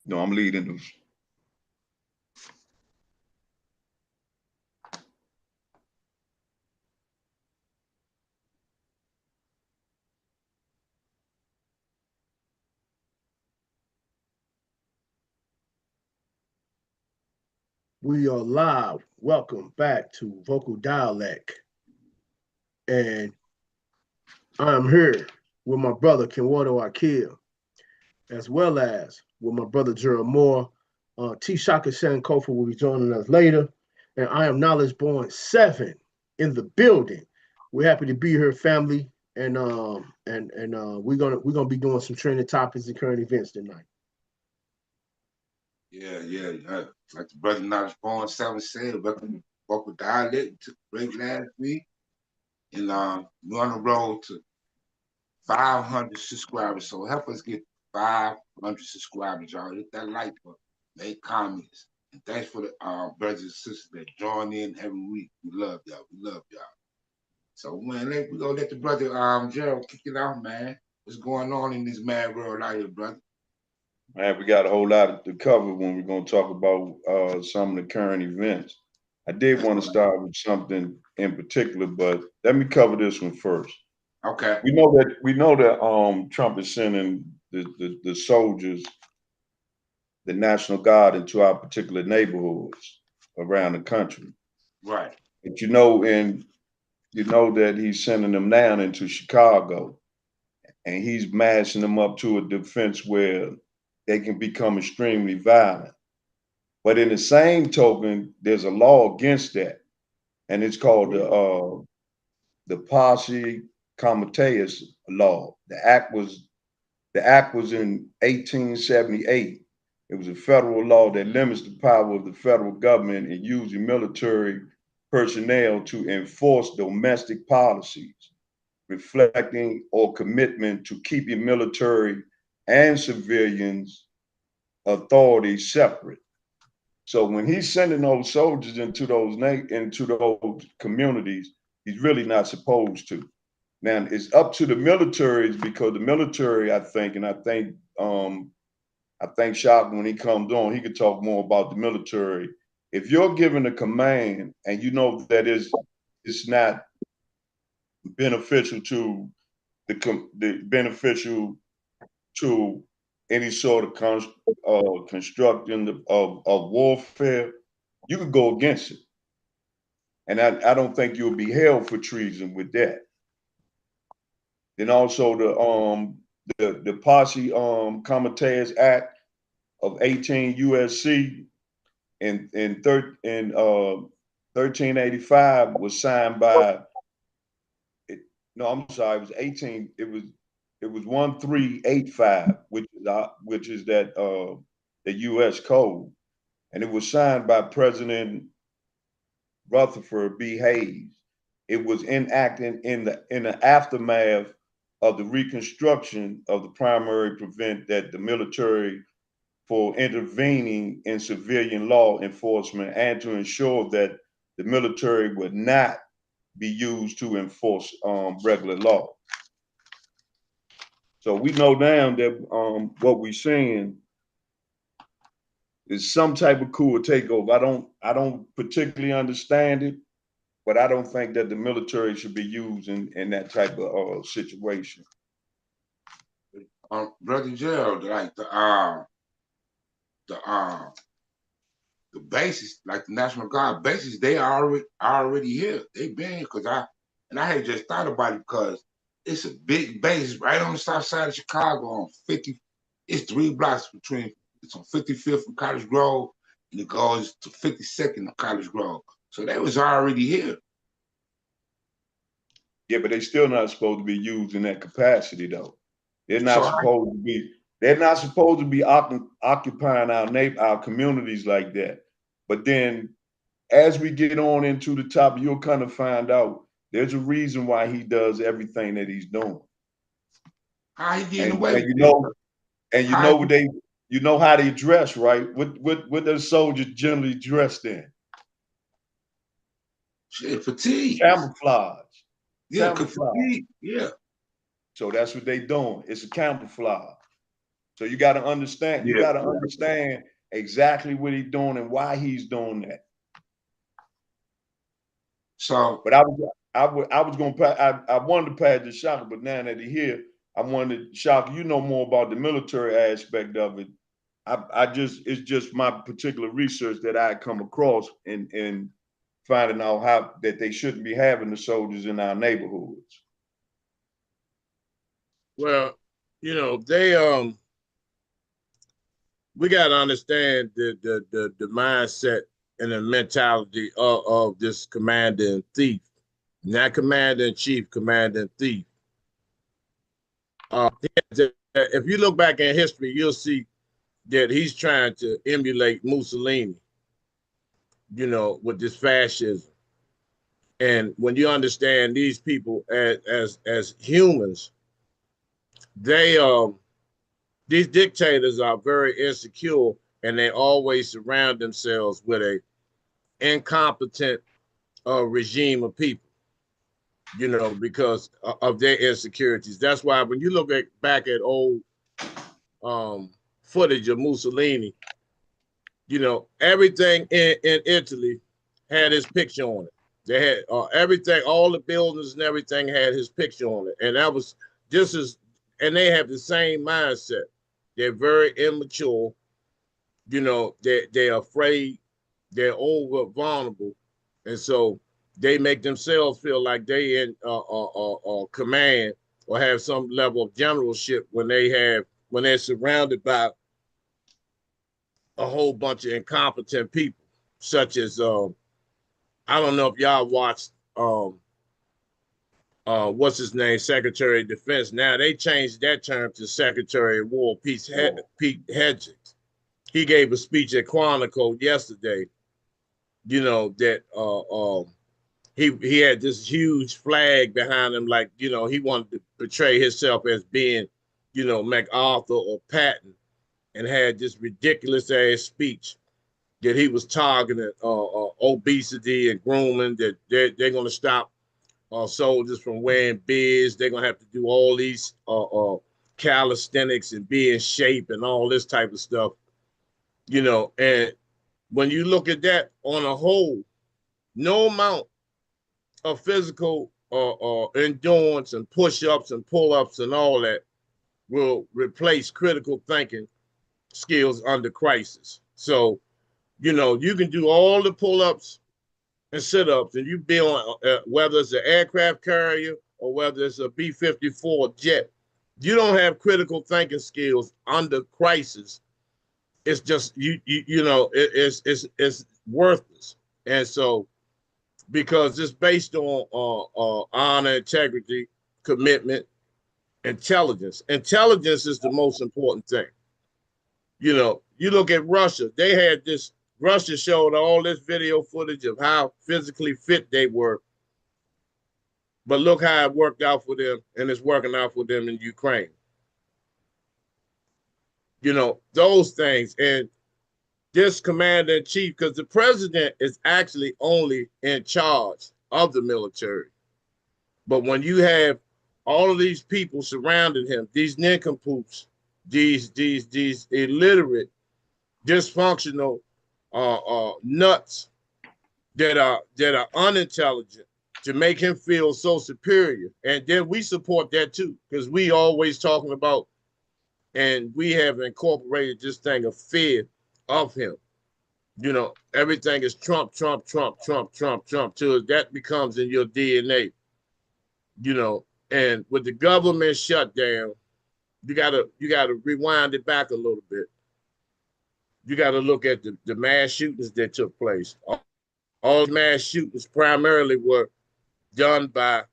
No, I'm leading them. We are live. Welcome back to Vocal Dialect. And I'm here with my brother Kenwato Akil, as well as with my brother Gerald Moore. T. Shaka Sankofa will be joining us later. And I am Knowledge Born 7 in the building. We're happy to be here, family. And we're gonna be doing some trending topics and current events tonight. Yeah. Like the brother Knowledge Born 7 said, welcome to Vocal Dialect. Took a break last week. And we're on the road to 500 subscribers. So help us get 500 subscribers, y'all. Hit that like button. Make comments. And thanks for the brothers and sisters that join in every week. We love y'all. We love y'all. So man, we're gonna let the brother Gerald kick it off, man. What's going on in this mad world out here, brother? Man, we got a whole lot to cover when we're going to talk about some of the current events. I did That's want to right. start with something in particular, but let me cover this one first. Okay. We know that Trump is sending the soldiers, the National Guard, into our particular neighborhoods around the country. Right. But you know that he's sending them down into Chicago, and he's mashing them up to a defense where they can become extremely violent. But in the same token, there's a law against that, and it's called the Posse Comitatus law. The act was in 1878. It was a federal law that limits the power of the federal government in using military personnel to enforce domestic policies, reflecting or commitment to keeping military and civilians authorities separate. So when he's sending those soldiers into those communities, he's really not supposed to. Now it's up to the militaries because the military, I think Shock when he comes on, he could talk more about the military. If you're given a command and you know that it's not beneficial to the beneficial to any sort of construction of warfare, you could go against it. And I don't think you'll be held for treason with that. Then also the Posse Comitatus Act of 18 USC in 1385 was signed by it, no, I'm sorry, it was 18, it was 1385, which is that the US code. And it was signed by President Rutherford B. Hayes. It was enacted in the aftermath of the reconstruction of the primary prevent that the military for intervening in civilian law enforcement and to ensure that the military would not be used to enforce regular law. So we know now that what we're seeing is some type of coup or takeover. I don't particularly understand it, but I don't think that the military should be used in that type of situation. Brother Gerald, like the bases, like the National Guard bases, they are already here. They been here because I had just thought about it because it's a big base right on the south side of Chicago on 50. It's 3 blocks between. It's on 55th and College Grove, and it goes to 52nd and College Grove. So they was already here. Yeah, but they still not supposed to be used in that capacity though. They're not So supposed to be. They're not supposed to be occupying our communities like that. But then, as we get on into the top, you'll kind of find out there's a reason why he does everything that he's doing. how he getting And away and with you this? know and you How know what they you know how they dress, right? What those soldiers generally dressed in? shit fatigues? Camouflage. Yeah, Camouflage. fatigue. Yeah. So that's what they doing. It's a camouflage. So you got to understand. You Yeah. got to understand exactly what he's doing and why he's doing that. So, But I was gonna I wanted to pass the Shaka, but now that he's here, I wanted Shaka. You know more about the military aspect of it. I just it's just my particular research that I come across and finding out how that they shouldn't be having the soldiers in our neighborhoods. Well, you know, we gotta understand the mindset and the mentality of this commander in thief, not commander in chief, commander in thief. If you look back in history, you'll see that he's trying to emulate Mussolini, you know, with this fascism. And when you understand these people as humans, they these dictators are very insecure, and they always surround themselves with a incompetent regime of people, you know, because of their insecurities. That's why when you look back at old footage of Mussolini, you know, everything in Italy had his picture on it. They had everything, all the buildings and everything had his picture on it. And that was just as, and they have the same mindset. They're very immature. You know, they're afraid, they're over vulnerable. And so they make themselves feel like they in command or have some level of generalship when they're surrounded by a whole bunch of incompetent people, such as I don't know if y'all watched what's his name, Secretary of Defense. Now they changed that term to Secretary of War, Pete Hedges. He gave a speech at Quantico yesterday. You know that he had this huge flag behind him, like, you know, he wanted to portray himself as being, you know, MacArthur or Patton, and had this ridiculous ass speech that he was targeting obesity and grooming, that they're going to stop soldiers from wearing beards. They're going to have to do all these calisthenics and be in shape and all this type of stuff, you know. And when you look at that on a whole, no amount of physical endurance and push-ups and pull-ups and all that will replace critical thinking skills under crisis. So, you know, you can do all the pull-ups and sit-ups, and you be on whether it's an aircraft carrier or whether it's a B-54 jet. You don't have critical thinking skills under crisis. It's just you know, it's worthless. And so, because it's based on honor, integrity, commitment, intelligence. Intelligence is the most important thing. You know, you look at Russia, they had this, Russia showed all this video footage of how physically fit they were. But look how it worked out for them, and it's working out for them in Ukraine. You know, those things. And this commander in chief, because the president is actually only in charge of the military. But when you have all of these people surrounding him, these nincompoops, these illiterate, dysfunctional nuts that are unintelligent, to make him feel so superior. And then we support that too, because we always talking about, and we have incorporated this thing of fear of him. You know, everything is Trump, Trump, Trump, Trump, Trump, Trump, till that becomes in your DNA. You know, and with the government shutdown, you gotta rewind it back a little bit. You gotta look at the mass shootings that took place. All mass shootings primarily were done by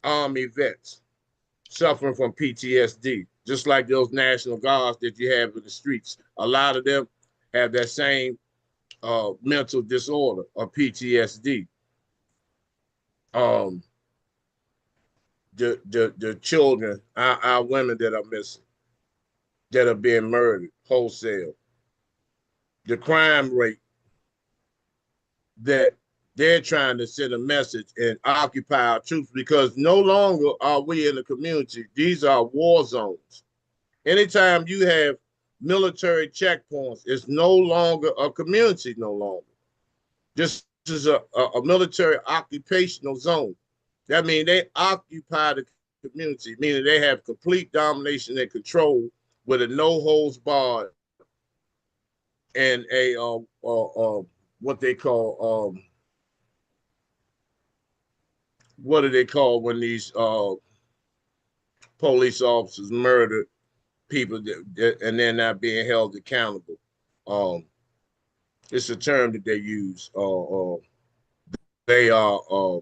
Army vets suffering from PTSD, just like those National Guards that you have in the streets. A lot of them have that same mental disorder or PTSD. The children, our women that are missing, that are being murdered wholesale, the crime rate that they're trying to send a message and occupy our troops, because no longer are we in the community. These are war zones. Anytime you have military checkpoints, it's no longer a community no longer. This is a military occupational zone. That means they occupy the community, meaning they have complete domination and control with a no holds barred and a what they call what do they call when these police officers murder people and they're not being held accountable. It's a term that they use. They are,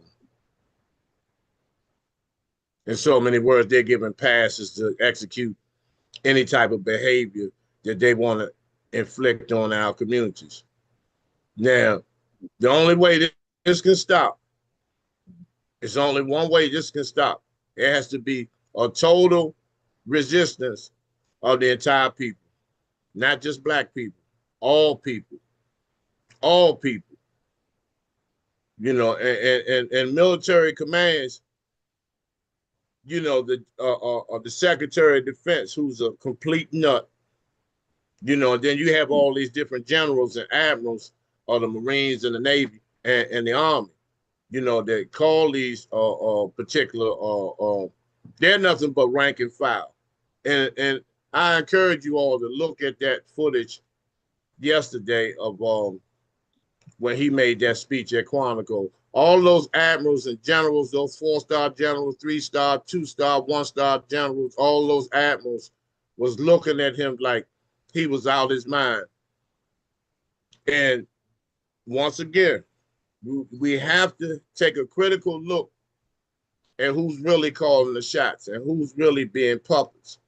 in so many words, they're given passes to execute any type of behavior that they want to inflict on our communities. Now, the only way this can stop, it's only one way this can stop. It has to be a total resistance of the entire people, not just black people, all people, all people. You know, and military commands, you know, the Secretary of Defense, who's a complete nut. You know, and then you have all these different generals and admirals of the Marines and the Navy and the Army. You know, they call these particular they're nothing but rank and file. And I encourage you all to look at that footage yesterday of when he made that speech at Quantico. All those admirals and generals, those 4-star generals, 3-star, 2-star, 1-star generals, all those admirals was looking at him like he was out his mind. And once again, we have to take a critical look at who's really calling the shots and who's really being puppets.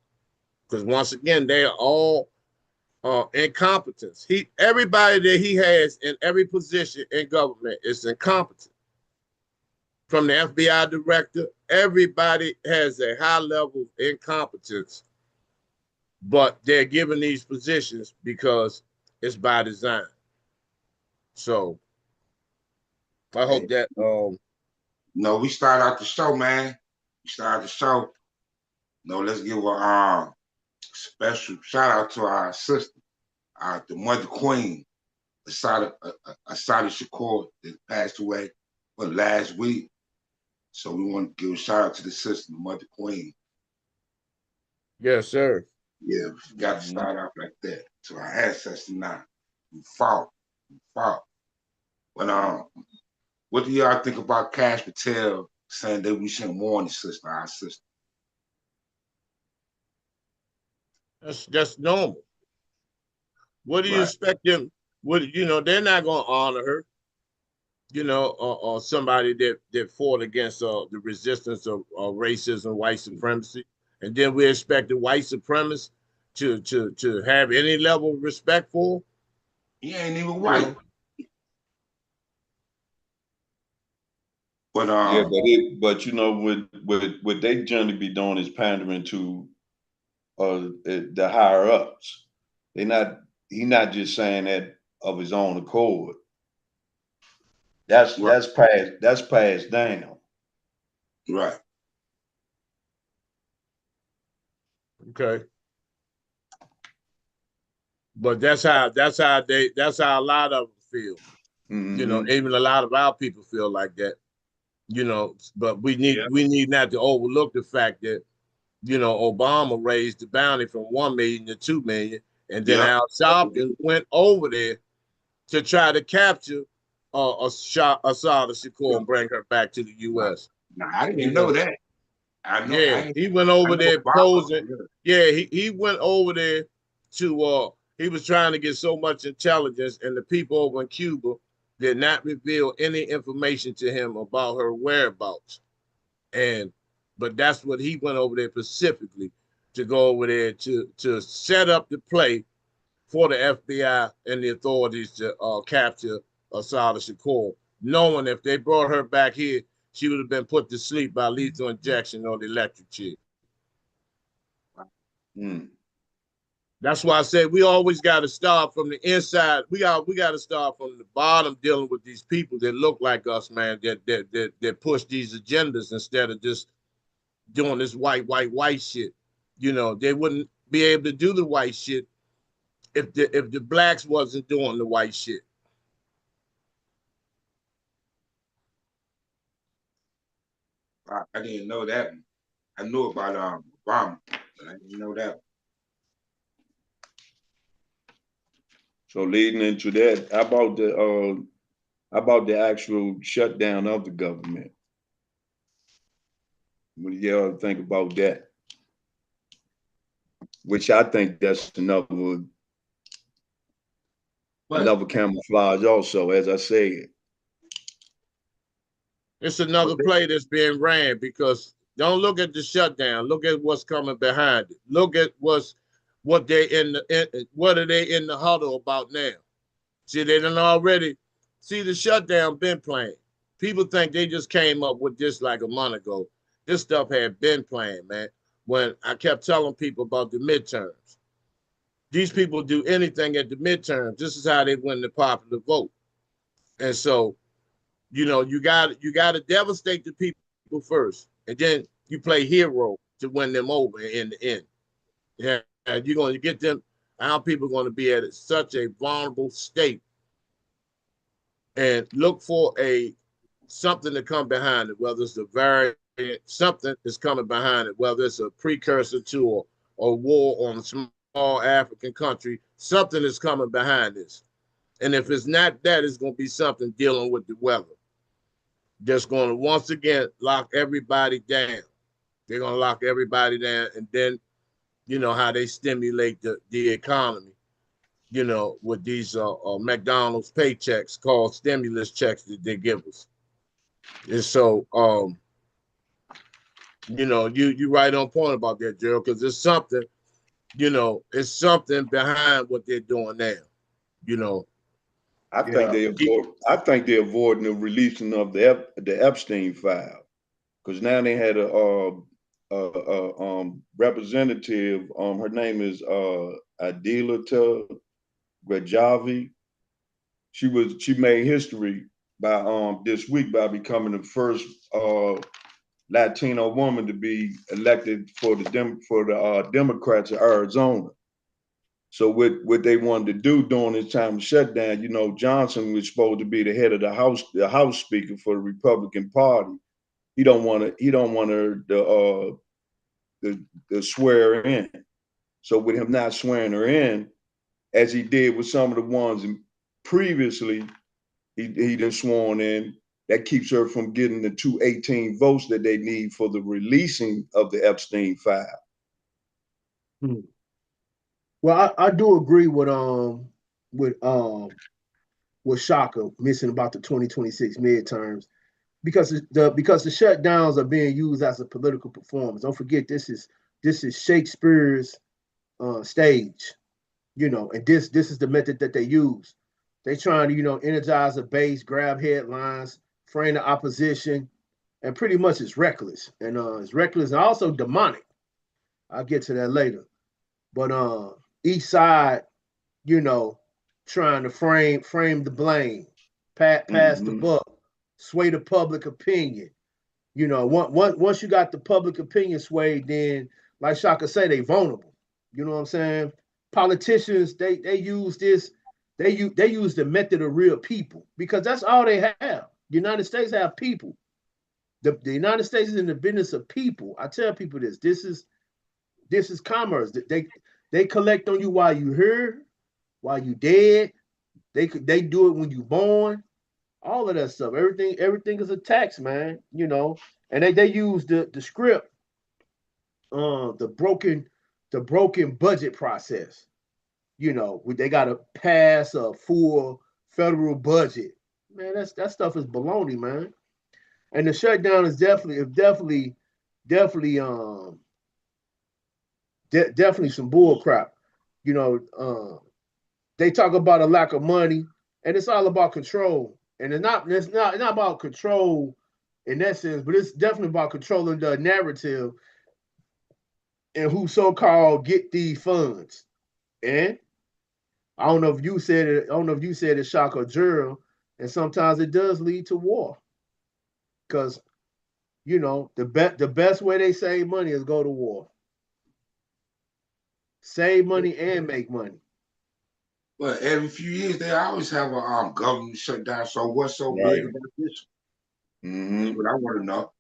Because once again, they are all incompetence. Everybody that he has in every position in government is incompetent. From the FBI director, everybody has a high level of incompetence, but they're given these positions because it's by design. So I hope that No, we start out the show, man. We started the show. No, let's give a special shout out to our sister, the Mother Queen, Asada Shakur, that passed away last week. So we want to give a shout out to the sister, the Mother Queen. Yes, sir. Yeah, we got to start off like that. To our ancestors now. We fought. But what do y'all think about Cash Patel saying that we shouldn't mourn the sister, our sister? That's normal. What do you expect them? What, you know, they're not going to honor her. You know, or somebody that fought against the resistance of racism, white supremacy, and then we expect the white supremacists to have any level of respect for. He ain't even white. But yeah, but you know what they generally be doing is pandering to the higher ups. He's not just saying that of his own accord. That's passed down. Right. Okay. But that's how a lot of them feel. Mm-hmm. You know, even a lot of our people feel like that. You know, but we need not to overlook the fact that, you know, Obama raised the bounty from 1 million to 2 million, and then Al Sharpton went over there to try to capture Assata Shakur and bring her back to the U.S. Nah, I didn't know that. He went over there posing. Yeah, he went over there to he was trying to get so much intelligence, and the people over in Cuba did not reveal any information to him about her whereabouts. But that's what he went over there specifically to go over there to set up the play for the FBI and the authorities to capture Assata Shakur, knowing if they brought her back here, she would have been put to sleep by lethal injection or the electric chair. That's why I said we always got to start from the inside. We got to start from the bottom, dealing with these people that look like us, man, that push these agendas instead of just doing this white shit. You know, they wouldn't be able to do the white shit if the blacks wasn't doing the white shit. I didn't know that. I knew about Obama, but I didn't know that. So leading into that, how about the actual shutdown of the government? What do y'all think about that? Which I think that's another camouflage also, as I said. It's another play that's being ran, because don't look at the shutdown. Look at what's coming behind it. Look at what are they in the huddle about now? See, they done already. See, the shutdown been playing. People think they just came up with this like a month ago. This stuff had been playing, man. When I kept telling people about the midterms, these people do anything at the midterms. This is how they win the popular vote. And so, you know, you got to devastate the people first, and then you play hero to win them over in the end. Yeah, and you're going to get them. Our people are going to be at such a vulnerable state, and look for something to come behind it, whether it's a variant, something is coming behind it, whether it's a precursor to a war on a small African country, something is coming behind this. And if it's not that, it's going to be something dealing with the weather. Just going to once again lock everybody down. They're going to lock everybody down, and then, you know, how they stimulate the economy, you know, with these McDonald's paychecks called stimulus checks that they give us. And so, you know, you right on point about that, Gerald, because it's something, you know, it's something behind what they're doing now, you know. I think they're avoiding the releasing of the Epstein file, because now they had a representative. Her name is Adila Grajavi. She made history by this week by becoming the first Latino woman to be elected for the Democrats of Arizona. So what they wanted to do during this time of shutdown, you know, Johnson was supposed to be the head of the House Speaker for the Republican Party. He don't want her to swear in. So with him not swearing her in, as he did with some of the ones previously, he done sworn in. That keeps her from getting the 218 votes that they need for the releasing of the Epstein file. Well, I do agree with Shaka missing about the 2026 midterms, because the shutdowns are being used as a political performance. Don't forget, this is Shakespeare's stage, you know, and this is the method that they use. They trying to, you know, energize a base, grab headlines, frame the opposition, and pretty much it's reckless. And it's reckless and also demonic. I'll get to that later. But each side, you know, trying to frame the blame, pass the buck, sway the public opinion. You know, once you got the public opinion swayed, then, like Shaka say, they vulnerable. You know what I'm saying? Politicians, they use this, they use the method of real people, because that's all they have. The United States have people. The United States is in the business of people. I tell people this. This is commerce. They collect on you while you here, while you dead. They do it when you born. All of that stuff. Everything is a tax, man. You know, and they use the script, the broken budget process. You know, they got to pass a full federal budget. Man, that stuff is baloney, man. And the shutdown is definitely some bull crap. You know, they talk about a lack of money, and it's all about control. And it's not about control in that sense, but it's definitely about controlling the narrative and who so-called get these funds. And I don't know if you said it, Shock or Gerald, and sometimes it does lead to war. Because, you know, the best way they save money is go to war. Save money and make money. But every few years they always have a government shutdown. So what's so big Right. about this? Mm-hmm. That's what I want to know.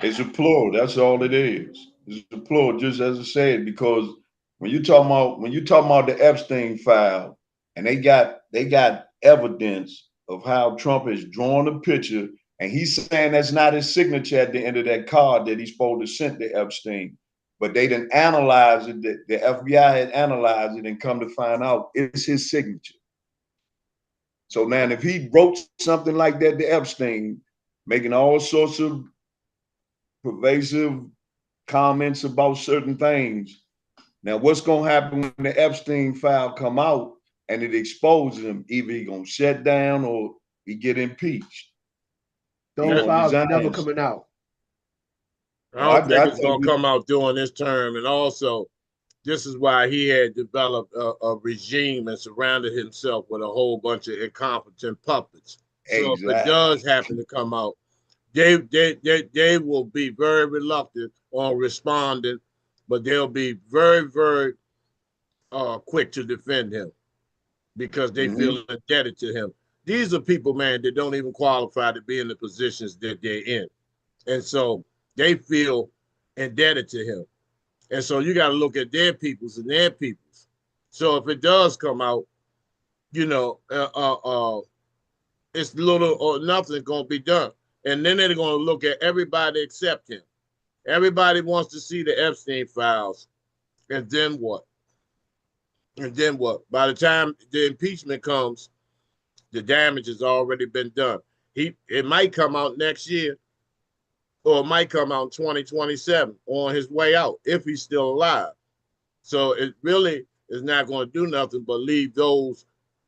It's a plural. That's all it is. It's a plural, just as I said, because when you talk about the Epstein file, and they got evidence of how Trump has drawn a picture, and he's saying that's not his signature at the end of that card that he's supposed to send to Epstein. But they didn't analyze it. The FBI had analyzed it and come to find out it's his signature. So now, if he wrote something like that to Epstein, making all sorts of pervasive comments about certain things. Now, what's gonna happen when the Epstein file come out and it exposes him? Either he gonna shut down or he get impeached. Those files are never coming out. I don't think it's gonna come out during this term, and also this is why he had developed a regime and surrounded himself with a whole bunch of incompetent puppets. So if it does happen to come out, they will be very reluctant on responding, but they'll be very, very quick to defend him because they feel indebted to him. These are people, man, that don't even qualify to be in the positions that they're in. And so they feel indebted to him. And so you got to look at their peoples and their peoples. So if it does come out, you know, it's little or nothing going to be done. And then they're going to look at everybody except him. Everybody wants to see the Epstein files. And then what? And then what? By the time the impeachment comes, the damage has already been done. It might come out next year, or it might come out in 2027 on his way out if he's still alive. So it really is not going to do nothing but leave those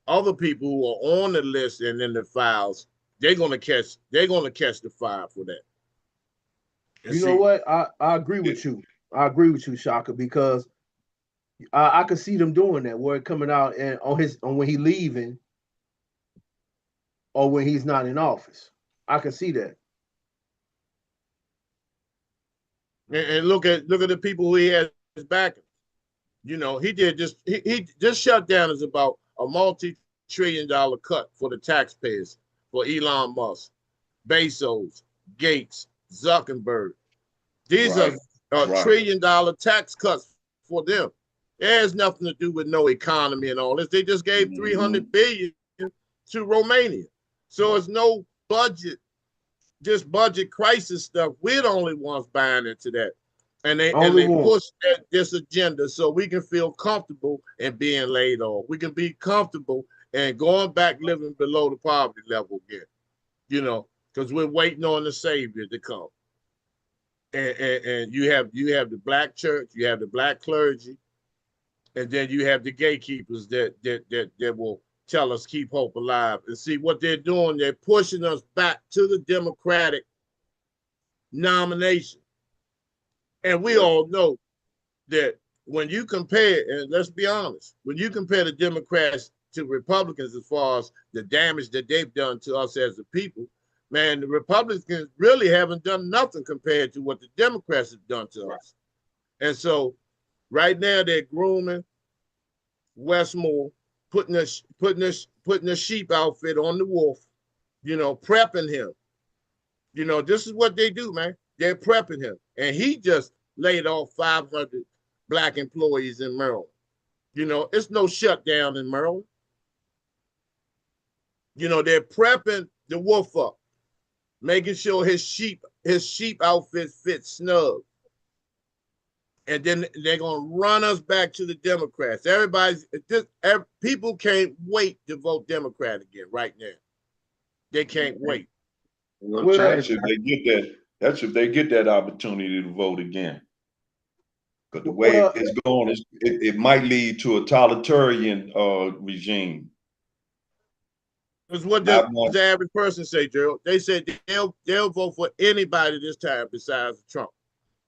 other people who are on the list and in the files. They're going to catch the fire for that. And you know what? I agree with you. I agree with you, Shaka, because I could see them doing that, where it coming out and on when he leaving or when he's not in office. I can see that. And look at the people who he has backing. You know, he just shut down is about a multi-trillion-dollar cut for the taxpayers for Elon Musk, Bezos, Gates, Zuckerberg. These are trillion-dollar tax cuts for them. It has nothing to do with no economy and all this. They just gave 300 billion to Romania. So it's no budget, just budget crisis stuff. We're the only ones buying into that. And they push this agenda so we can feel comfortable in being laid off. We can be comfortable and going back living below the poverty level again, you know, because we're waiting on the Savior to come. And you have the black church, you have the black clergy, and then you have the gatekeepers that will tell us keep hope alive. And see what they're doing, they're pushing us back to the Democratic nomination. And we all know that when you compare, and let's be honest, when you compare the Democrats to Republicans as far as the damage that they've done to us as a people, man, the Republicans really haven't done nothing compared to what the Democrats have done to us. And so right now they're grooming Westmore, putting a sheep outfit on the wolf, you know, prepping him. You know, this is what they do, man. They're prepping him. And he just laid off 500 black employees in Maryland. You know, it's no shutdown in Maryland. You know, they're prepping the wolf up, making sure his sheep outfit fits snug. And then they're going to run us back to the Democrats. People can't wait to vote Democrat again right now. They can't wait. That's if they get that opportunity to vote again. Because the way it's going, it might lead to a totalitarian regime. Because what does the average person say, Gerald? They said they'll vote for anybody this time besides Trump.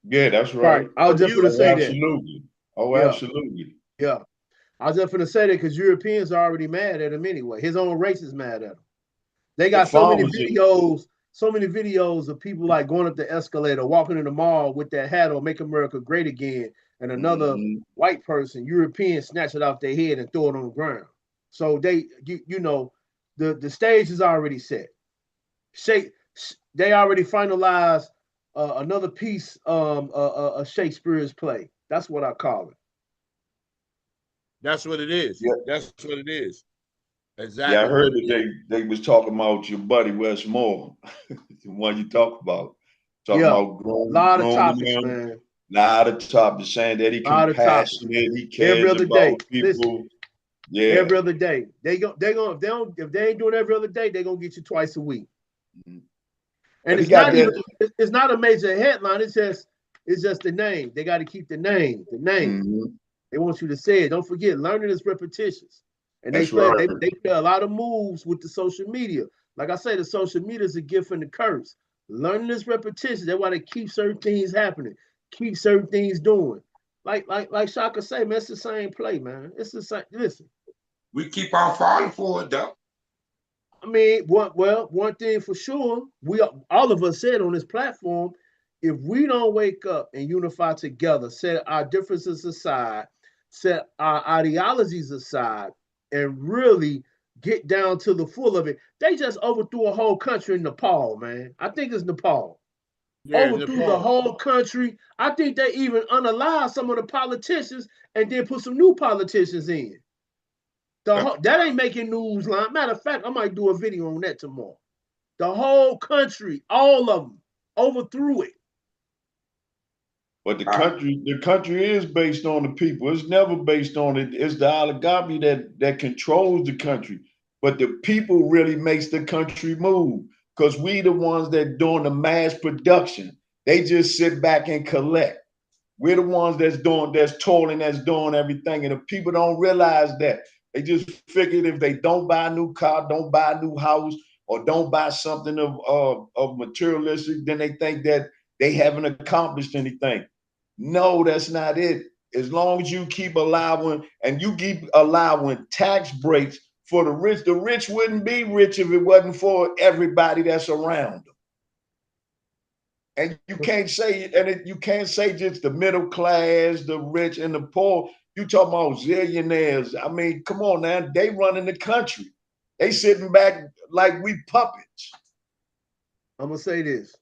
Yeah, that's right. I was just going to say absolutely. that. Oh, absolutely. Yeah. I was just going to say that because Europeans are already mad at him anyway. His own race is mad at him. They got so many videos of people like going up the escalator, walking in the mall with that hat on, "Make America Great Again," and another white person, European, snatch it off their head and throw it on the ground. So you know, the stage is already set. They already finalized another piece of Shakespeare's play. That's what I call it. That's what it is. Yeah. That's what it is. Exactly. Yeah, I heard that they was talking about your buddy Westmore, the one you talk about. Talking about A lot of grooming topics, him. man. Lot of topics, saying that he A lot of topics. compassionate, he Every cares other about day. people. Listen, Yeah. every other day. If they ain't doing every other day, they're gonna get you twice a week. And But it's not even it's not a major headline, it's just the name. They got to keep the name. They want you to say it. Don't forget, learning is repetitious. And they play a lot of moves with the social media. Like I say, the social media is a gift and a curse. Learning is repetition. That's why they keep certain things happening, keep certain things doing. Like Shaka say, man, it's the same play, man. It's the same. Listen, we keep on falling for it, though. I mean, one thing for sure, all of us said on this platform, if we don't wake up and unify together, set our differences aside, set our ideologies aside, and really get down to the full of it. They just overthrew a whole country in Nepal, man. I think it's Nepal. Yeah, overthrew the whole country. I think they even unalived some of the politicians and then put some new politicians in. That ain't making news line. Matter of fact, I might do a video on that tomorrow. The whole country, all of them, overthrew it. But the country is based on the people. It's never based on it. It's the oligarchy that controls the country. But the people really makes the country move. Because we the ones that doing the mass production. They just sit back and collect. We're the ones that's toiling, that's doing everything. And the people don't realize that. They just figured if they don't buy a new car, don't buy a new house, or don't buy something of materialistic, then they think that they haven't accomplished anything. No, that's not it. As long as you keep allowing tax breaks for the rich wouldn't be rich if it wasn't for everybody that's around them. And you can't say just the middle class, the rich, and the poor. You talking about zillionaires. I mean, come on now. They running the country. They sitting back like we puppets. I'm going to say this.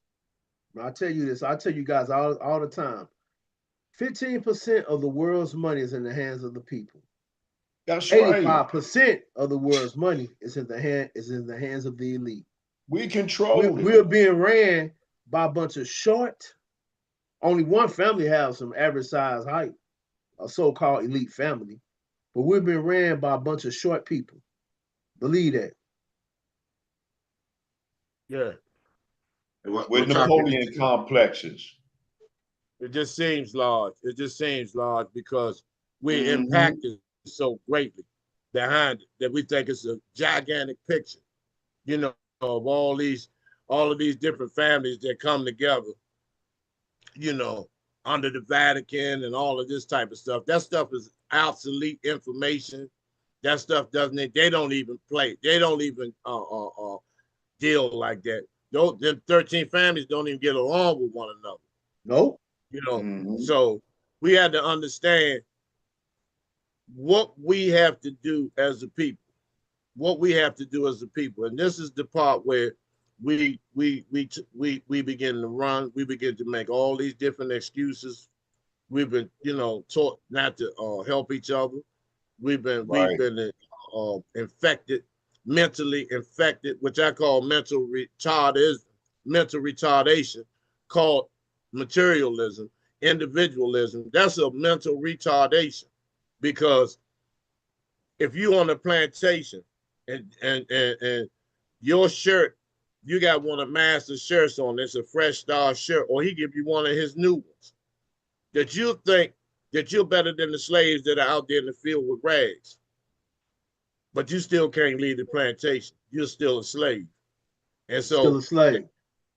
I'll tell you this. I'll tell you guys all the time. 15% of the world's money is in the hands of the people. That's 85% of the world's money is in the hands of the elite. We control We're being ran by a bunch of short. Only one family has some average size height, a so-called elite family. But we've been ran by a bunch of short people. Believe that. Yeah. With Napoleon complexes. It just seems large. It just seems large because we're impacted so greatly behind it that we think it's a gigantic picture, you know, of all of these different families that come together, you know, under the Vatican and all of this type of stuff. That stuff is obsolete information. That stuff they don't even play. They don't even deal like that. Them 13 families don't even get along with one another. Nope. You know, so we had to understand what we have to do as a people. What we have to do as a people, and this is the part where we begin to run. We begin to make all these different excuses. We've been, you know, taught not to help each other. We've been infected, mentally infected, which I call mental retardation, called materialism, individualism. That's a mental retardation, because if you on a plantation and your shirt, you got one of Master's shirts on, it's a Fresh Star shirt, or he give you one of his new ones, that you think that you're better than the slaves that are out there in the field with rags, but you still can't leave the plantation. You're still a slave. And so still a slave.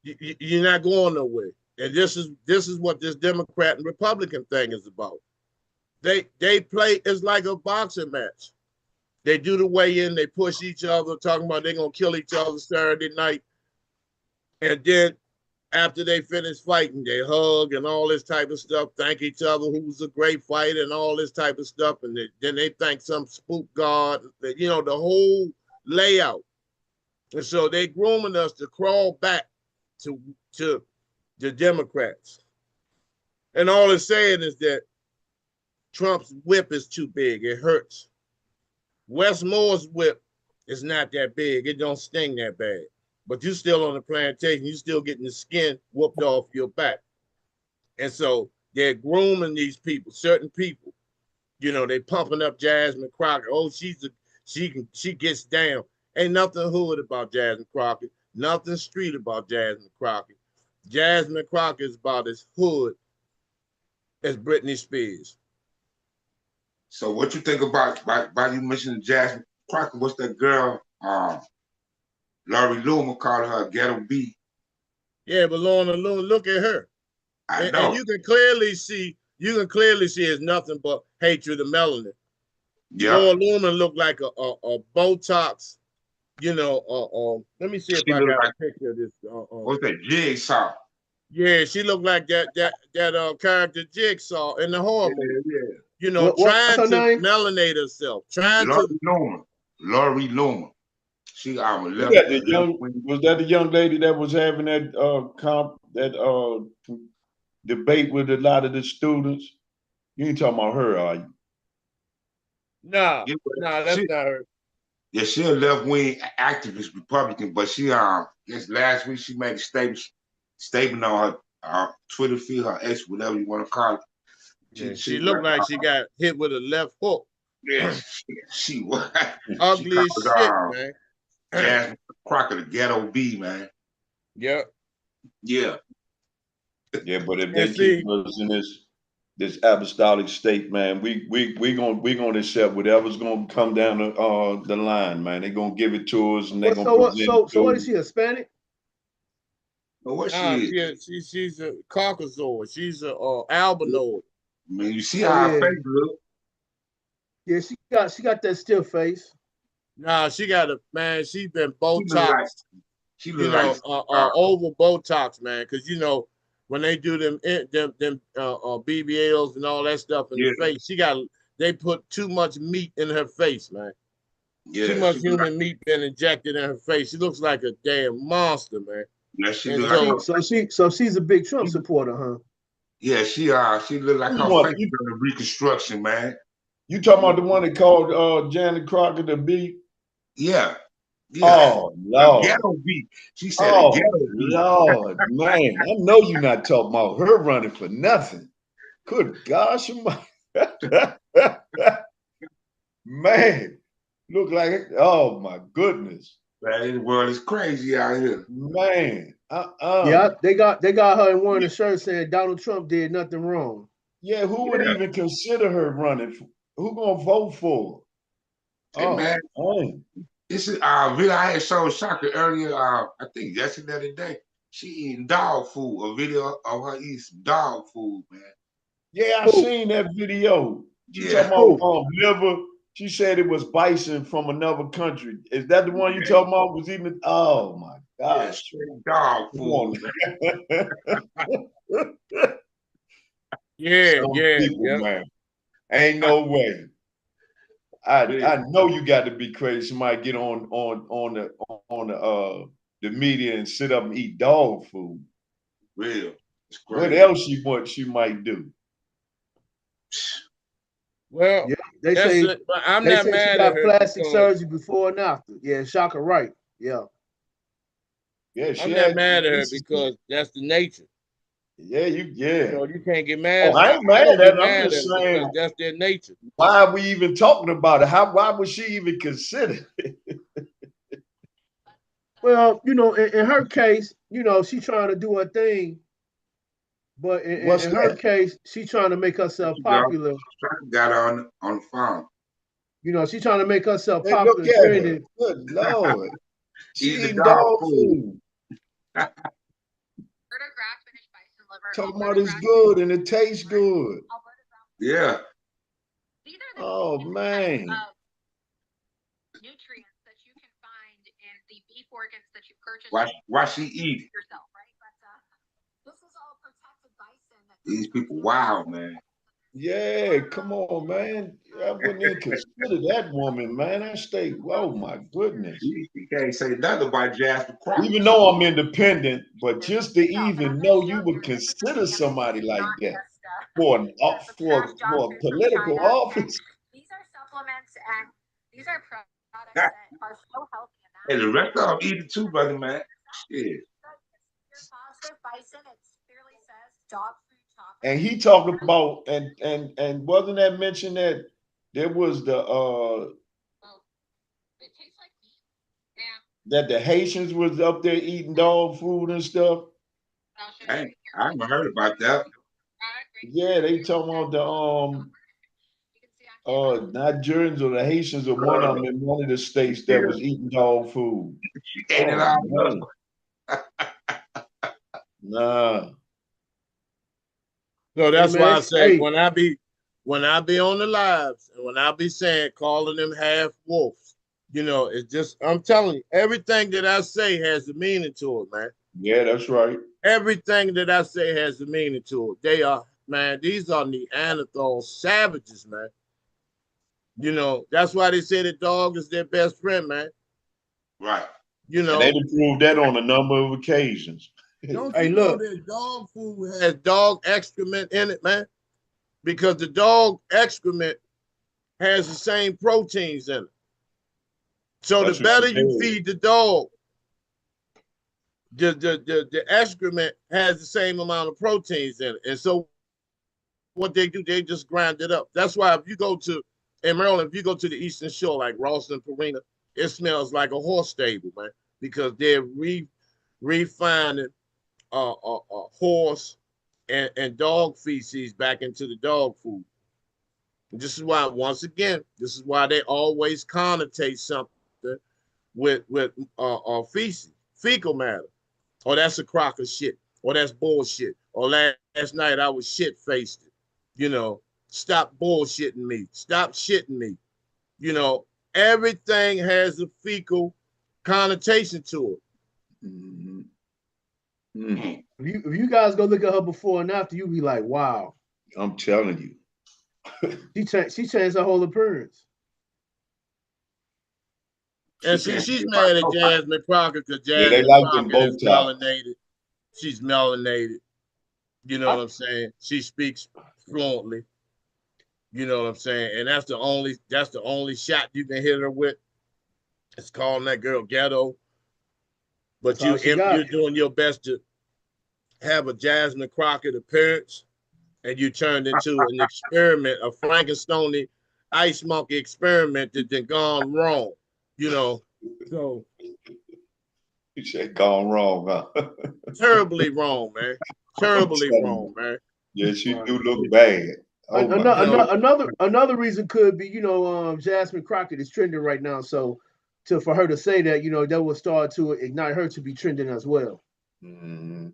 You're not going nowhere. And this is what this Democrat and Republican thing is about. They play, it's like a boxing match. They do the weigh-in, they push each other, talking about they're gonna kill each other Saturday night. And then after they finish fighting, they hug and all this type of stuff, thank each other who's a great fighter and all this type of stuff. And then they thank some spook god, you know, the whole layout. And so they grooming us to crawl back to the Democrats. And all it's saying is that Trump's whip is too big. It hurts. Wes Moore's whip is not that big. It don't sting that bad. But you still on the plantation. You still getting the skin whooped off your back. And so they're grooming these people, certain people. You know, they pumping up Jasmine Crockett. Oh, she gets down. Ain't nothing hood about Jasmine Crockett. Nothing street about Jasmine Crockett. Jasmine Crockett is about as hood as Britney Spears. So what you think about you mentioning Jasmine Crockett? What's that girl? Laurie Loomer called her a ghetto B. Yeah, but Lorna Loon, look at her. I know. And you can clearly see it's nothing but hatred of melanin. Yeah. Laura Loomer looked like a Botox, you know, let me see if I got a picture of this. What's that? Jigsaw. Yeah, she looked like that character Jigsaw in the horror movie. Yeah. You know, trying to melanate herself. Laurie Loomer. She left. Was that the young lady that was having that debate with a lot of the students? You ain't talking about her, are you? No, that's not her. Yeah, she a left-wing activist Republican, but she guess last week she made a statement on her Twitter feed, her X, whatever you want to call it. She looked like she got hit with a left hook. Yeah, she was ugly as shit, man. Jasmine Crockett, the ghetto B, man. Yep. Yeah. Yeah, but if they keep us in this apostolic state, man, we gonna accept whatever's gonna come down the line, man. They're gonna give it to us, and they're gonna present. So what is she, Hispanic? Well, what she is? She's a Caucasoid. She's a albinoid. I mean, you see how her face look. Yeah, she got that stiff face. Nah, she got she's been Botox. She look like over Botox, man. Because you know when they do them BBLs and all that stuff in the face, they put too much meat in her face, man. Yeah, too much human meat been injected in her face. She looks like a damn monster, man. Yeah, so she's a big Trump supporter, huh? Yeah, she look like her face during the Reconstruction, man. You talking about the one that called Janet Crockett the B? Yeah. Oh Lord, ghetto B. She said, "Oh ghetto B. Lord, man, I know you're not talking about her running for nothing." Good gosh, man, look like it. Oh my goodness, man, the world is crazy out here, man. Yeah, they got her in one of the shirts saying Donald Trump did nothing wrong. Yeah, who would even consider her running? Who gonna vote for her? Hey, man. This is really I had showed Shaka earlier, I think yesterday or today. She eating dog food, a video of her eating some dog food, man. Yeah, I seen that video. She talking about liver. She said it was bison from another country. Is that the one you talking about? Was even oh my gosh. Dog food. Man. Ain't no way. I know you got to be crazy. Somebody get on the media and sit up and eat dog food. Real. What else she might do? Well, yeah, they say I'm not mad at her. Plastic surgery before and after. Yeah, Shaka right. Yeah. Yeah, I'm not mad at her because that's the nature. Yeah, you know, you can't get mad. I ain't mad at her. I'm just saying that's their nature. Why are we even talking about it? Why would she even consider it? Well, you know, in her case, you know, she's trying to do her thing. But in her case, she's trying to make herself popular. Got her on the phone. You know, she's trying to make herself popular. Good Lord. She eating dog food. Talking about it's good and it tastes good. Yeah. Oh man. Nutrients that you can find in the beef organs that you purchase. Why she eat? Yourself, right? But These people wild, man. Yeah, come on, man. I wouldn't even consider that woman, man. I stay, oh my goodness. You can't say nothing about Jasper Crockett. Even though I'm independent, but just to even know you would consider somebody like that for a political office. These are supplements and these are products that are so healthy. And the rest of them eat it too, brother, man. Shit. Positive bison, it clearly says dog food chocolate. And he talked about and wasn't that mentioned that there was the It tastes like meat. Yeah. that the Haitians was up there eating dog food and stuff. I haven't heard about that. Yeah, they talking about the Nigerians or the Haitians or one of them in one of the states that was eating dog food. She ate it all up. Nah. So that's Hey, why man, I say hey. when I be on the lives and when I be saying calling them half wolves, you know, it's just I'm telling you, everything that I say has a meaning to it, man. Yeah, that's right. Everything that I say has a meaning to it. They are, man, these are Neanderthal savages, man. You know, that's why they say the dog is their best friend, man. Right. You know, And they proved that on a number of occasions. don't Hey, you know look. that dog food has dog excrement in it, man? Because the dog excrement has the same proteins in it. So That's the what better she you said. feed the dog, the excrement has the same amount of proteins in it. And so what they do, they just grind it up. That's why if you go to in Maryland, if you go to the Eastern Shore, like Ralston Purina, it smells like a horse stable, man, because they're refining horse and dog feces back into the dog food. And this is why, once again, this is why they always connotate something with feces, fecal matter. Or that's a crock of shit. Or that's bullshit. Or last night I was shit faced. You know, stop bullshitting me. Stop shitting me. You know, everything has a fecal connotation to it. Mm-hmm. Mm-hmm. If you guys go look at her before and after, you'll be like, wow. I'm telling you. She changed her whole appearance. And see, she's mad at Jasmine Crockett because they Jasmine like them Crockett is Botox. melanated. She's melanated. You know what I'm saying? She speaks fluently. You know what I'm saying? And that's the only shot you can hit her with. It's calling that girl ghetto. But you're doing your best to have a Jasmine Crockett appearance, and you turned into an experiment, a Frankenstein ice monkey experiment that then gone wrong. You know, so You said gone wrong, huh? terribly wrong, man. Terribly wrong, man. Yeah, she do look bad. Oh Another reason could be, Jasmine Crockett is trending right now. So for her to say that, that will start to ignite her to be trending as well. Mm-hmm.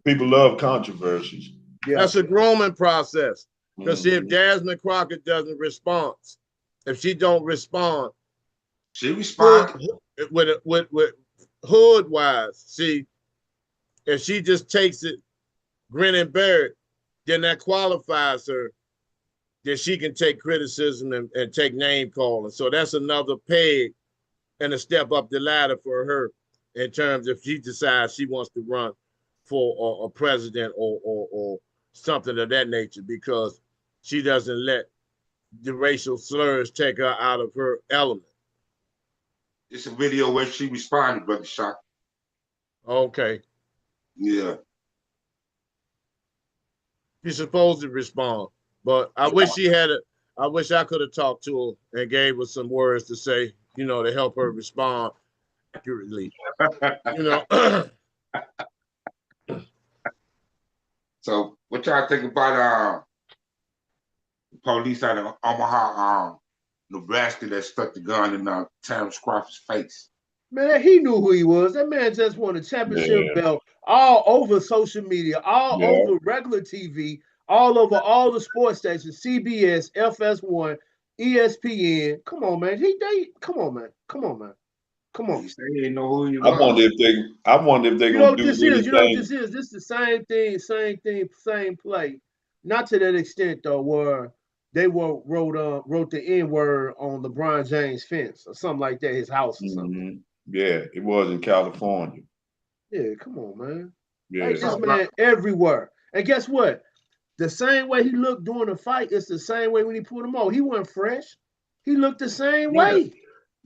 People love controversies. Yeah. That's a grooming process. Because if Jasmine Crockett doesn't respond, if she don't respond, she responded with hood wise. See, if she just takes it, grin and bear it, then that qualifies her. Then she can take criticism and take name calling. So that's another peg and a step up the ladder for her in terms if she decides she wants to run for a president or something of that nature, because she doesn't let the racial slurs take her out of her element. It's a video where she responded, Brother Shock. Okay. Yeah. She's supposed to respond, but I wish I wish I could have talked to her and gave her some words to say, to help her respond accurately. So what y'all think about the police out of Omaha, Nebraska that stuck the gun in Terrence Crawford's face? Man, he knew who he was. That man just won a championship belt all over social media, all over regular TV, all over all the sports stations, CBS, FS1, ESPN. Come on, man. Come on, man. Come on. He said he didn't know who he I was. wonder if they're You know gonna what do this is? You know what anything. this is? This is the same thing, same play. Not to that extent though, where they wrote the N word on LeBron James' fence or something like that, his house or something. Yeah, it was in California. Yeah, come on, man. Yeah. Hey, this man everywhere. And guess what? The same way he looked during the fight, it's the same way when he put him on. He wasn't fresh. He looked the same way.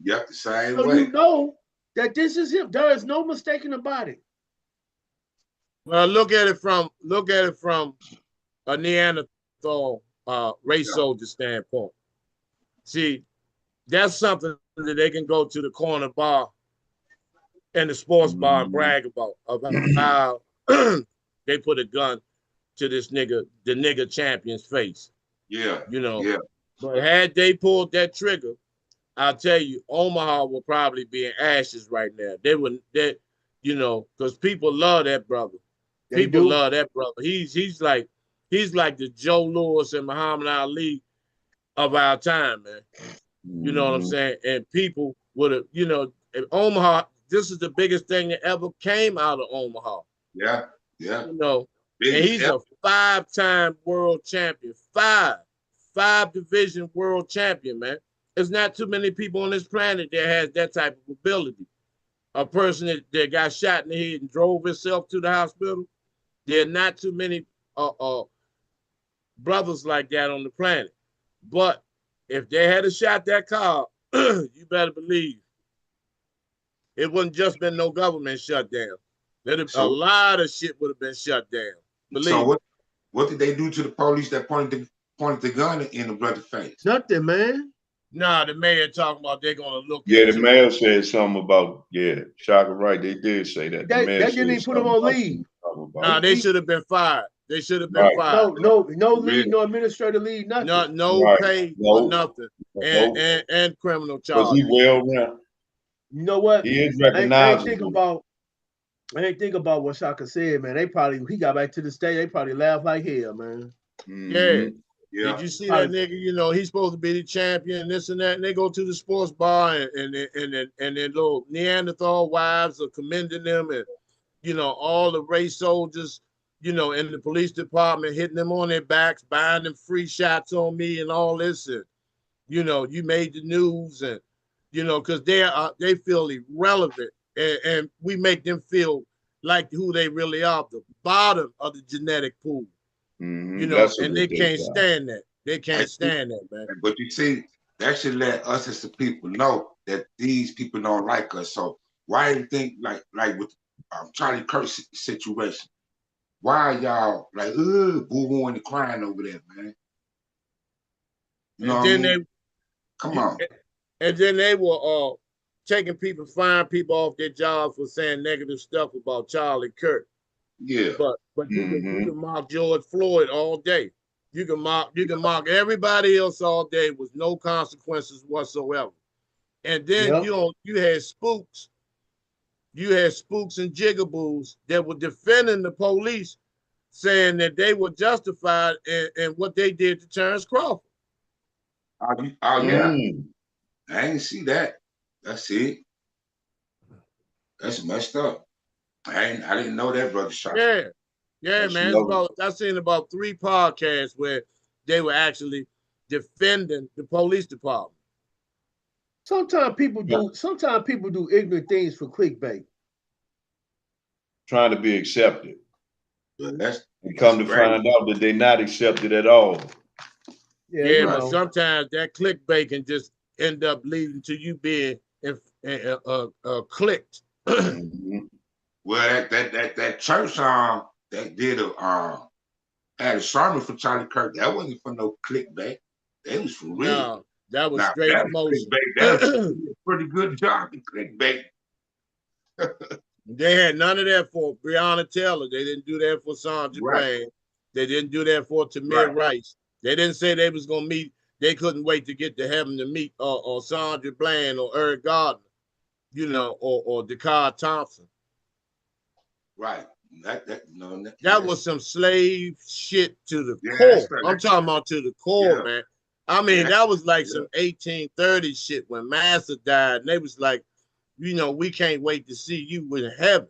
Yep, the same So way. you know that this is him. There is no mistaking about it. Well, look at it from a Neanderthal race soldier standpoint. See, that's something that they can go to the corner bar and the sports bar and brag about how they put a gun to this nigga, the nigga champion's face. Yeah. You know. Yeah. But had they pulled that trigger, I'll tell you, Omaha will probably be in ashes right now. They would because people love that brother. People love that brother. He's like the Joe Louis and Muhammad Ali of our time, man. You know what I'm saying? And people would have, in Omaha, this is the biggest thing that ever came out of Omaha. Yeah. And he's a 5-time world champion. Five division world champion, man. There's not too many people on this planet that has that type of ability. A person that got shot in the head and drove himself to the hospital. There are not too many brothers like that on the planet. But if they had shot that car, you better believe it wouldn't just been no government shutdown. A lot of shit would have been shut down. Believe what did they do to the police that pointed the gun in the brother's face? Nothing, man. Nah, the mayor talking about they're gonna look into it. The mayor said something about, Shaka right. They did say that. They didn't even put him on leave. Nah, they should have been fired. They should have been fired. No leave, no administrative leave, nothing. No pay or nothing. And criminal charges. Was he well now? You know what? He is recognizable. I ain't think about what Shaka said, man. He got back to the state. They probably laughed like hell, man. Yeah. Did you see that nigga? He's supposed to be the champion, this and that. And they go to the sports bar and their little Neanderthal wives are commending them, and all the race soldiers, in the police department hitting them on their backs, buying them free shots on me and all this, and you made the news, and because they feel irrelevant, and we make them feel like who they really are, the bottom of the genetic pool. And they can't stand that. They can't stand that, man. But you see, that should let us as the people know that these people don't like us. So why do you think like with Charlie Kirk's situation? Why are y'all like boo-hooing and crying over there, man? You know what I mean? Come on. And then they were firing people off their jobs for saying negative stuff about Charlie Kirk. Yeah. But you can mock George Floyd all day. You can mock everybody else all day with no consequences whatsoever. And then you had spooks. You had spooks and jigaboos that were defending the police, saying that they were justified in what they did to Terrence Crawford. Oh yeah. I ain't see that. That's it. That's messed up. I didn't know that, brother Shaka. Yeah, man. I've seen about 3 podcasts where they were actually defending the police department. Sometimes people do ignorant things for clickbait. Trying to be accepted. And come to find out that they're not accepted at all. Yeah, but sometimes that clickbait can just end up leading to you being clicked. Well, that church that did had a sermon for Charlie Kirk. That wasn't for no clickbait. That was for real. No, that was straight promotion. That was a pretty good job in clickbait. They had none of that for Breonna Taylor. They didn't do that for Sandra Bland. They didn't do that for Tamir Rice. They didn't say they was gonna meet. They couldn't wait to get to heaven to meet or Sandra Bland or Eric Gardner, or Dakar Thompson. Right. That was some slave shit to the core. I'm talking about to the core, man. I mean, that was like some 1830 shit when Master died, and they was like, you know, we can't wait to see you in heaven.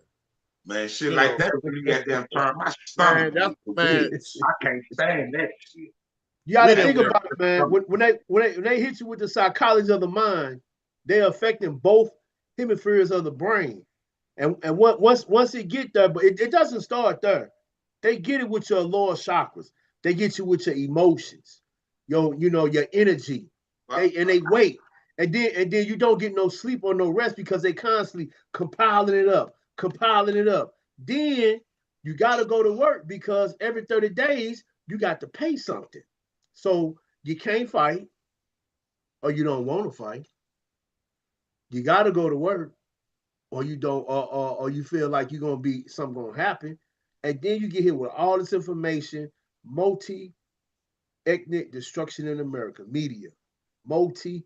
Man, shit You like know, that really goddamn turn my stomach. man, that's For man. real. I can't stand that shit. You got We to can, think about it, man. When they hit you with the psychology of the mind, they're affecting both hemispheres of the brain. And once it get there, but it doesn't start there. They get it with your lower chakras. They get you with your emotions, your energy. They wait. And then you don't get no sleep or no rest because they constantly compiling it up. Then you gotta go to work because every 30 days you got to pay something. So you can't fight or you don't want to fight. You gotta go to work or you don't or you feel like you're gonna be something gonna happen. And then you get hit with all this information, multi-ethnic destruction in America, media, multi.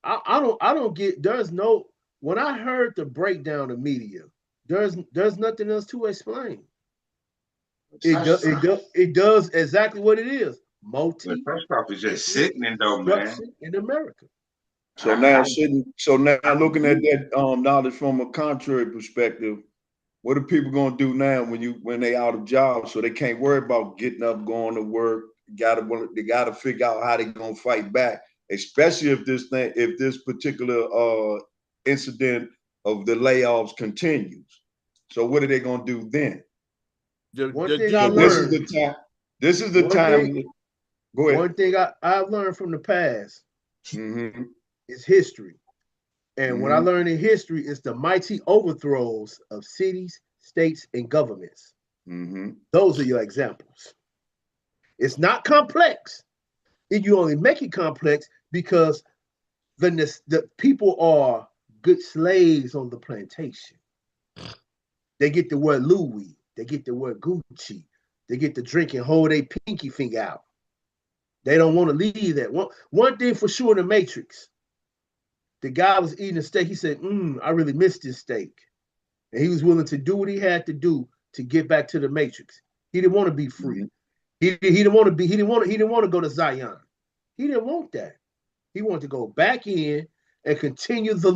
I don't get. There's no. When I heard the breakdown of media, there's nothing else to explain. It does exactly what it is. But Multi first off, it's just ethnic sickening though, man. destruction in America. So now looking at that knowledge from a contrary perspective, what are people gonna do now when they out of jobs? So they can't worry about getting up, going to work. They gotta figure out how they gonna fight back, especially if this particular incident of the layoffs continues. So what are they gonna do then? One thing I So this is learned. the time. This is the One time. thing. Go ahead. One thing I've learned from the past Mm-hmm. is history. And what I Mm-hmm. learned in history is the mighty overthrows of cities, states, and governments. Mm-hmm. Those are your examples. It's not complex. You only make it complex because the people are good slaves on the plantation. They get to wear Louis. They get to wear Gucci. They get to drink and hold their pinky finger out. They don't want to leave that. One thing for sure in the Matrix, the guy was eating a steak. He said, I really miss this steak. And he was willing to do what he had to do to get back to the Matrix. He didn't want to be free. He didn't want to go to Zion. He didn't want that. He wanted to go back in and continue the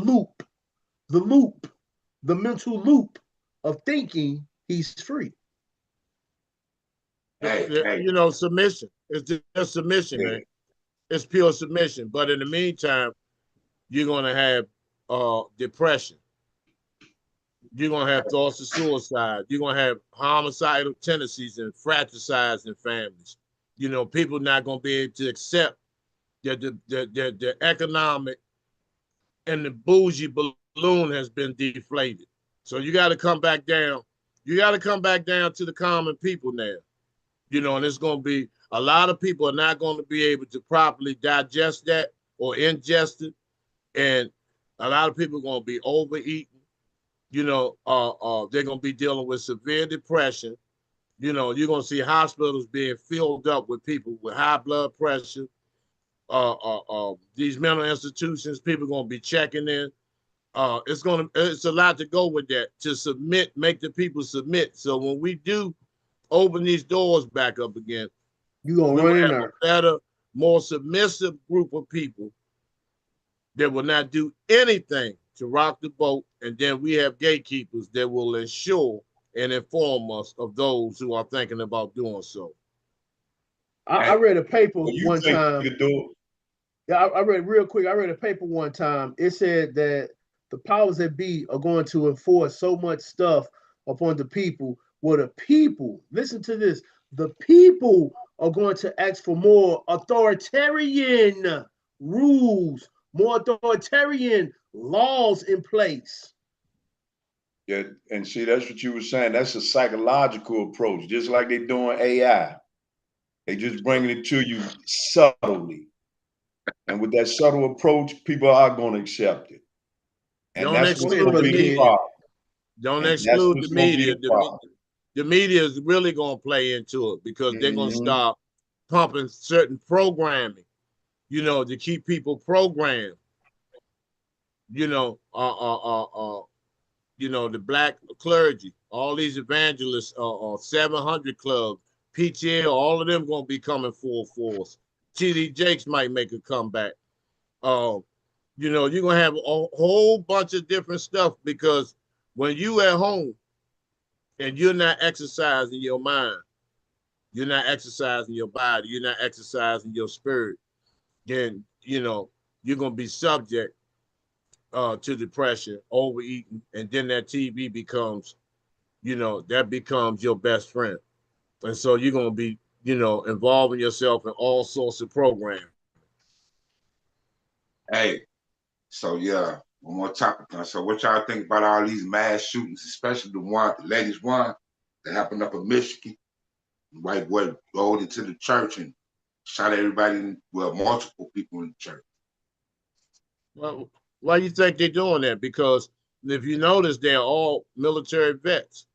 mental loop of thinking he's free. you know, submission. It's just submission, man. It's pure submission. But in the meantime, you're gonna have depression. You're gonna have thoughts of suicide. You're gonna have homicidal tendencies and fratricides in families. You know, people not gonna be able to accept that the economic and the bougie balloon has been deflated. So you got to come back down. You got to come back down to the common people now. You know, and it's going to be a lot of people are not going to be able to properly digest that or ingest it, and a lot of people are going to be overeating. You know, they're going to be dealing with severe depression. You know, you're going to see hospitals being filled up with people with high blood pressure. These mental institutions, people are going to be checking in. It's a lot to go with that to submit, make the people submit. So when we do open these doors back up again, you're going to run in there. A better, more submissive group of people that will not do anything to rock the boat. And then we have gatekeepers that will ensure and inform us of those who are thinking about doing so. I read a paper one time. Yeah, I read real quick. I read a paper one time. It said that the powers that be are going to enforce so much stuff upon the people. Well, the people, listen to this, the people are going to ask for more authoritarian rules, more authoritarian laws in place. Yeah, and see, that's what you were saying. That's a psychological approach, just like they're doing AI. They just bringing it to you subtly. And with that subtle approach, people are going to accept it. And Don't that's what's exclude going to the be the media. problem. Don't And exclude the media. The media is really going to play into it because they're going to start pumping certain programming, you know, to keep people programmed. You know, the black clergy, all these evangelists, 700 Club, PTL, all of them going to be coming full force. TD Jakes might make a comeback. You know, you're gonna have a whole bunch of different stuff because when you at home and you're not exercising your mind, you're not exercising your body, you're not exercising your spirit, then you know you're gonna be subject to depression, overeating, and then that TV becomes, you know, that becomes your best friend. And so you're gonna be, you know, involving yourself in all sorts of programs. Hey, so yeah, one more topic. So what y'all think about all these mass shootings, especially the latest one that happened up in Michigan? White boy rolled into the church and shot everybody, well, multiple people in the church. Well, why do you think they're doing that? Because if you notice, they're all military vets.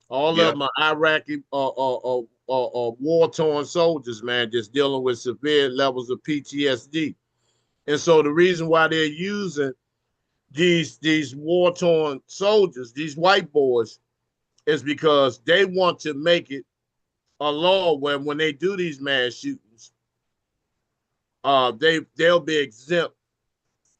All Yeah. of them are Iraqi war-torn soldiers, man, just dealing with severe levels of PTSD. And so the reason why they're using these war-torn soldiers, these white boys, is because they want to make it a law where when they do these mass shootings, they'll be exempt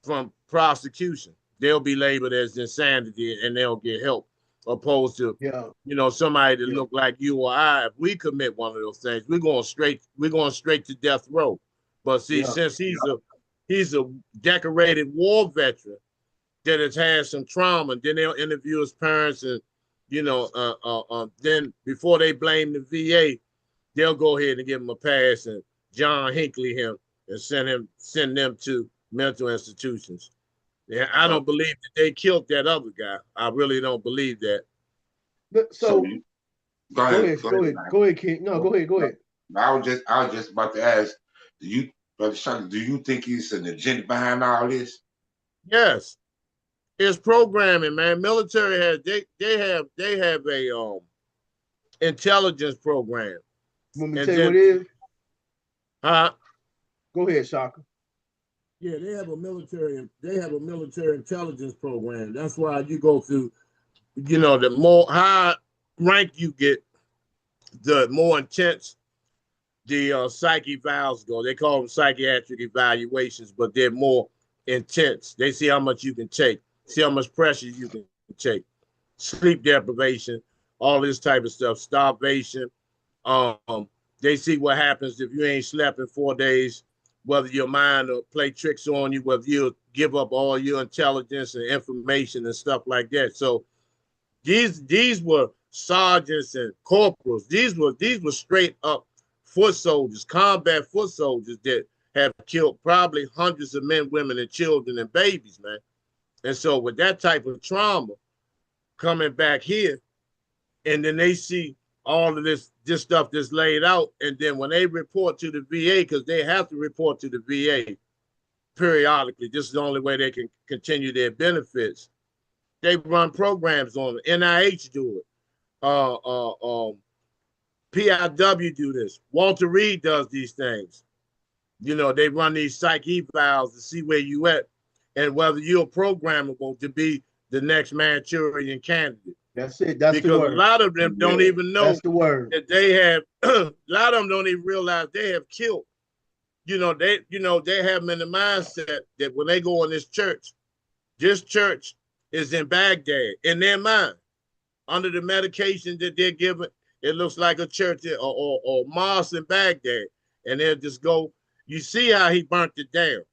from prosecution. They'll be labeled as insanity and they'll get help, opposed to, Yeah, you know, somebody that yeah, look like you or I. If we commit one of those things, we're going straight to death row. But see, yeah, since he's a decorated war veteran that has had some trauma, and then they'll interview his parents, and you know, then before they blame the VA, they'll go ahead and give him a pass and John Hinckley him and send them to mental institutions. Yeah, I So don't believe that they killed that other guy. I really don't believe that. so so you go go ahead, ahead, go go ahead, ahead, man. go ahead, King. No, go ahead, go ahead. I was just about to ask, do you, Brother Shaka, do you think it's an agenda behind all this? Yes, it's programming, man. Military has they have a intelligence program, You want me to and tell you what then it is? huh? Go ahead, Shaka. Yeah, they have a military intelligence program. That's why you go through, you know, the more high rank you get, the more intense the psych evals go. They call them psychiatric evaluations, but they're more intense. They see how much you can take, see how much pressure you can take, sleep deprivation, all this type of stuff, starvation. Um, they see what happens if you ain't slept in 4 days, whether your mind will play tricks on you, whether you'll give up all your intelligence and information and stuff like that. So these were sergeants and corporals. These were straight up foot soldiers, combat foot soldiers that have killed probably hundreds of men, women, and children and babies, man. And so with that type of trauma coming back here, and then they see all of this stuff that's laid out, and then when they report to the VA, because they have to report to the VA periodically, this is the only way they can continue their benefits. They run programs on it. NIH do it. PIW do this. Walter Reed does these things. You know, they run these psych evals to see where you at and whether you're programmable to be the next Manchurian candidate. That's it. That's the Because a word. lot of them don't Yeah. even know That's the word. that they have. A lot of them don't even realize they have killed. They have them in the mindset that when they go in this church is in Baghdad in their mind under the medication that they're given. It looks like a church or mosque in Baghdad, and they'll just go. You see how he burnt it down,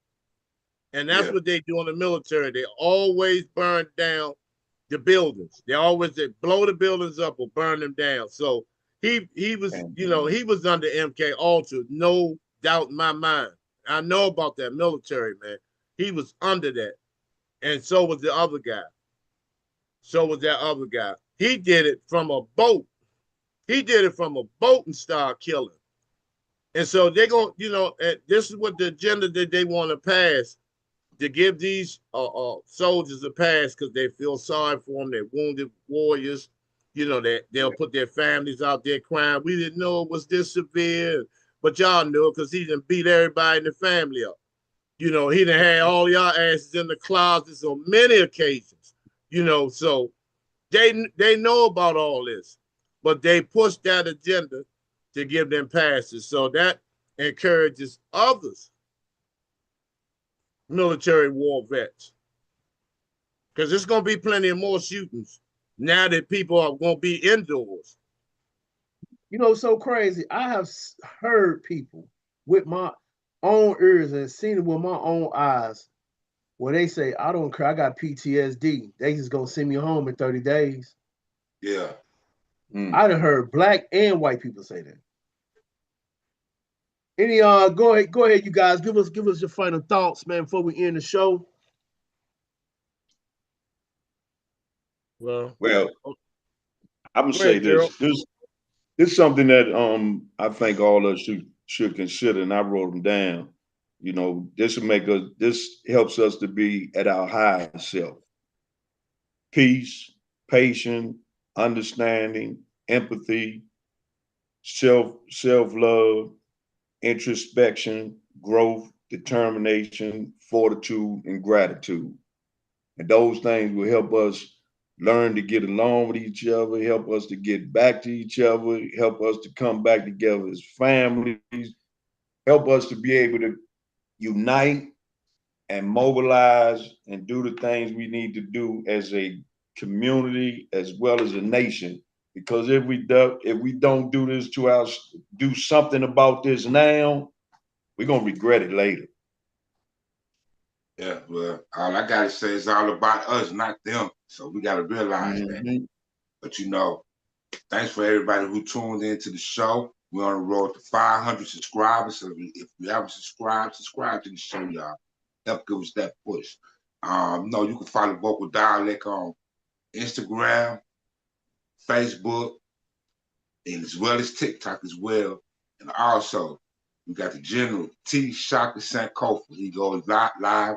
and that's Yeah. what they do in the military. They always burn down the buildings. They blow the buildings up or burn them down. So he was, And he was under MK Ultra, no doubt in my mind. I know about that military, man. He was under that, and so was the other guy. So was that other guy. He did it from a boat. He did it from a boat and started killing. And so they're going, this is what the agenda that they want to pass, to give these soldiers a pass because they feel sorry for them. They're wounded warriors. They'll put their families out there crying. We didn't know it was this severe, but y'all knew it because he done beat everybody in the family up. He done had all y'all asses in the closets on many occasions. So they know about all this, but they push that agenda to give them passes. So that encourages others military war vets. Because there's going to be plenty of more shootings now that people are going to be indoors. You know, so crazy. I have heard people with my own ears and seen it with my own eyes where they say, I don't care, I got PTSD. They just gonna send me home in 30 days. Yeah. I done heard black and white people say that. Any go ahead, you guys. Give us your final thoughts, man, before we end the show. Well, I would say this. This is something that I think all of us should consider, and I wrote them down. You know, this helps us to be at our highest self. Peace, patience, understanding, empathy, self-love, introspection, growth, determination, fortitude, and gratitude. And those things will help us learn to get along with each other, help us to get back to each other, help us to come back together as families, help us to be able to unite and mobilize and do the things we need to do as a community as well as a nation. Because if we don't do this do something about this now, we're gonna regret it later. Yeah, well, all I gotta say is all about us, not them. So we gotta realize that. But you know, thanks for everybody who tuned into the show. We're on the road to 500 subscribers. So if you haven't subscribed to the show, y'all. Help give us that push. No, you can follow Vocal Dialect on Instagram, Facebook, and as well as TikTok as well. And also, we got the General T. Shaka Sankofa. He goes live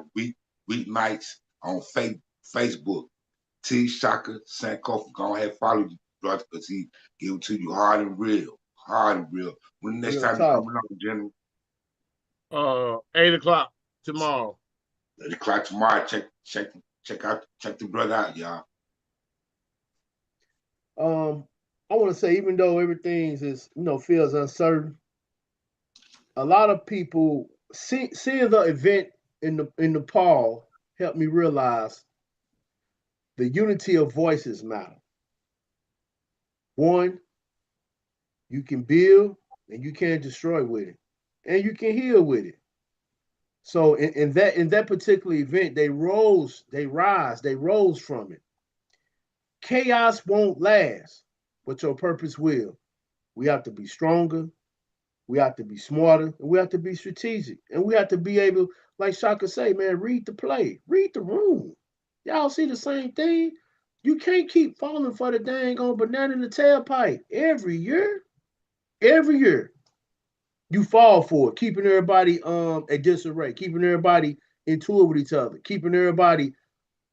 weeknights on Facebook. T. Shaka Sankofa. Go ahead, follow you, brother, because he give it to you hard and real. Hard and real. When the next time you coming on, General? 8 o'clock tomorrow. 8 o'clock tomorrow. Check the brother out, y'all. I want to say, even though everything is, feels uncertain, a lot of people seeing the event in Nepal helped me realize the unity of voices matter. One, you can build and you can't destroy with it, and you can heal with it. So in that particular event, they rose from it. Chaos won't last, but your purpose will. We have to be stronger. We have to be smarter. And we have to be strategic. And we have to be able, like Shaka say, man, read the play. Read the room. Y'all see the same thing? You can't keep falling for the dang on banana in the tailpipe every year. Every year. You fall for it, keeping everybody at disarray, keeping everybody in tour with each other, keeping everybody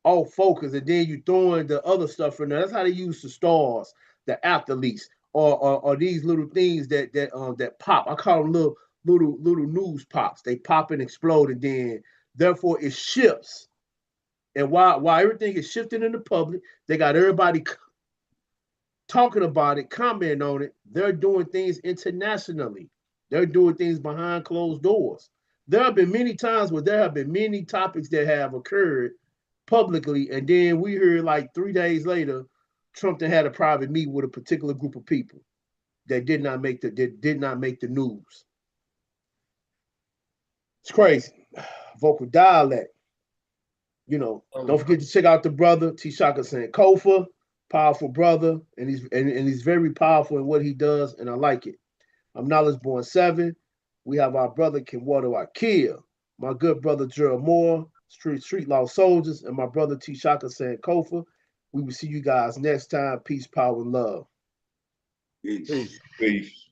off focus, and then you throwing the other stuff in there. That's how they use the stars, the athletes, or these little things that pop. I call them little news pops. They pop and explode, and then therefore it shifts. And while everything is shifting in the public, they got everybody talking about it, commenting on it. They're doing things internationally. They're doing things behind closed doors. There have been many times where there have been many topics that have occurred publicly, and then we heard like 3 days later, Trump had a private meeting with a particular group of people that did not make the news. It's crazy. Vocal dialect. Don't forget to check out the brother T. Shaka Sankofa, powerful brother, and he's very powerful in what he does, and I like it. I'm Knowledge Born 7. We have our brother Kenwato Akil, my good brother Gerald Moore, Street Law Soldiers, and my brother T. Shaka Sankofa. We will see you guys next time. Peace, power, and love. Peace. Peace.